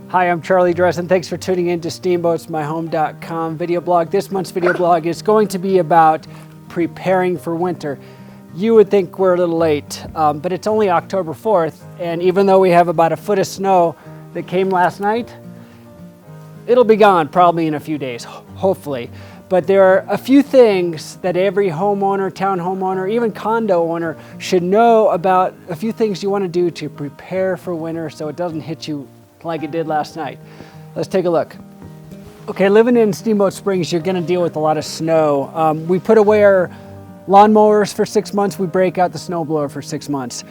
Hi, I'm Charlie Dressen. Thanks for tuning in to SteamboatsMyHome.com video blog. This month's video blog is going to be about preparing for winter. You would think we're a little late, but it's only October 4th, and even though we have about a foot of snow that came last night, it'll be gone probably in a few days, hopefully. But there are a few things that every homeowner, town homeowner, even condo owner should know about, a few things you want to do to prepare for winter so it doesn't hit you like it did last night. Let's take a look. Okay, living in Steamboat Springs, you're going to deal with a lot of snow. We put away our lawnmowers for 6 months. We break out the snowblower for 6 months.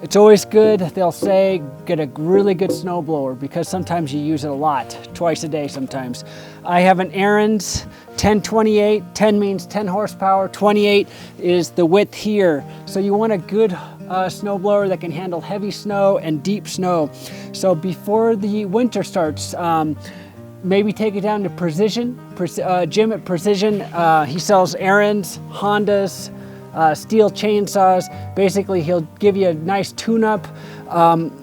It's always good, they'll say, get a really good snowblower because sometimes you use it a lot, twice a day sometimes. I have an Aaron's 1028. 10 means 10 horsepower. 28 is the width here. So you want a good snowblower that can handle heavy snow and deep snow. So before the winter starts, maybe take it down to Jim at Precision. He sells Aaron's, Hondas, steel chainsaws. Basically, he'll give you a nice tune-up.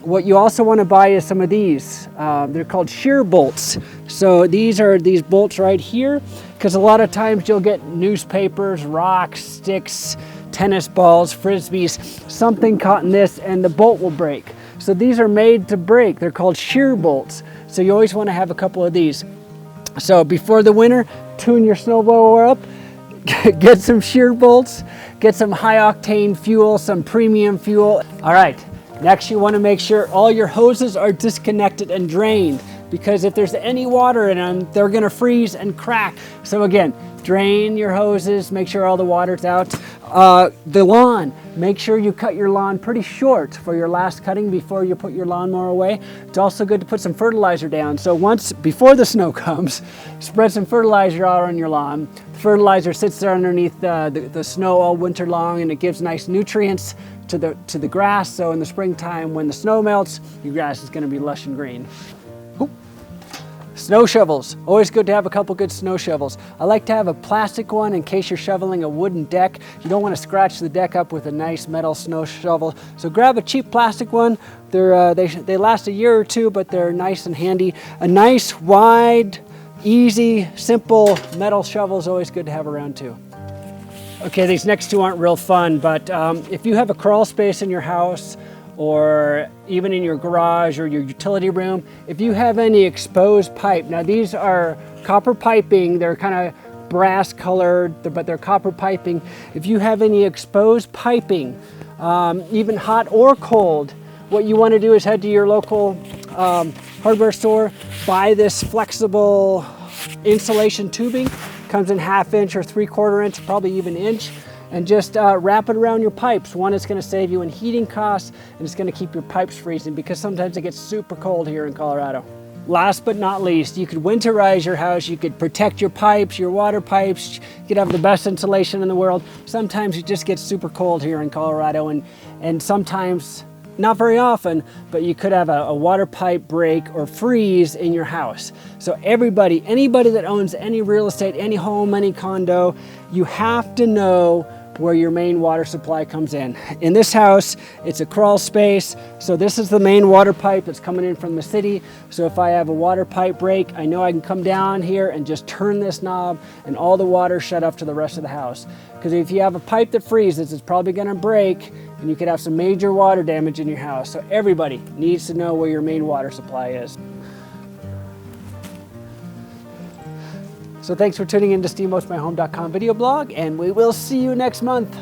What you also want to buy is some of these. They're called shear bolts. So these are these bolts right here, because a lot of times you'll get newspapers, rocks, sticks, tennis balls, frisbees, something caught in this, and the bolt will break. So these are made to break. They're called shear bolts. So you always want to have a couple of these. So before the winter, tune your snowblower up, get some shear bolts, get some high octane fuel, some premium fuel. All right, next you want to make sure all your hoses are disconnected and drained, because if there's any water in them, they're going to freeze and crack. So again, drain your hoses, make sure all the water's out. The lawn, make sure you cut your lawn pretty short for your last cutting before you put your lawnmower away. It's also good to put some fertilizer down. So before the snow comes, spread some fertilizer out on your lawn. The fertilizer sits there underneath the snow all winter long, and it gives nice nutrients to the grass. So in the springtime, when the snow melts, your grass is going to be lush and green. Snow shovels, always good to have a couple good snow shovels. I like to have a plastic one in case you're shoveling a wooden deck. You don't want to scratch the deck up with a nice metal snow shovel. So grab a cheap plastic one. They last a year or two, but they're nice and handy. A nice, wide, easy, simple metal shovel is always good to have around too. Okay, these next two aren't real fun, but if you have a crawl space in your house, or even in your garage or your utility room, if you have any exposed pipe. Now these are copper piping, they're kind of brass colored, but they're copper piping. If you have any exposed piping, even hot or cold, what you want to do is head to your local hardware store, buy this flexible insulation tubing. Comes in 1/2 inch or 3/4 inch, probably even inch. And just wrap it around your pipes. One, it's going to save you in heating costs, and it's going to keep your pipes freezing because sometimes it gets super cold here in Colorado. Last but not least, you could winterize your house. You could protect your pipes, your water pipes. You could have the best insulation in the world. Sometimes it just gets super cold here in Colorado, and sometimes, not very often, but you could have a water pipe break or freeze in your house. So anybody that owns any real estate, any home, any condo, you have to know where your main water supply comes in. In this house, it's a crawl space, so this is the main water pipe that's coming in from the city. So if I have a water pipe break, I know I can come down here and just turn this knob and all the water shut off to the rest of the house. Because if you have a pipe that freezes, it's probably gonna break and you could have some major water damage in your house. So everybody needs to know where your main water supply is. So thanks for tuning in to SteamboatsMyHome.com video blog, and we will see you next month.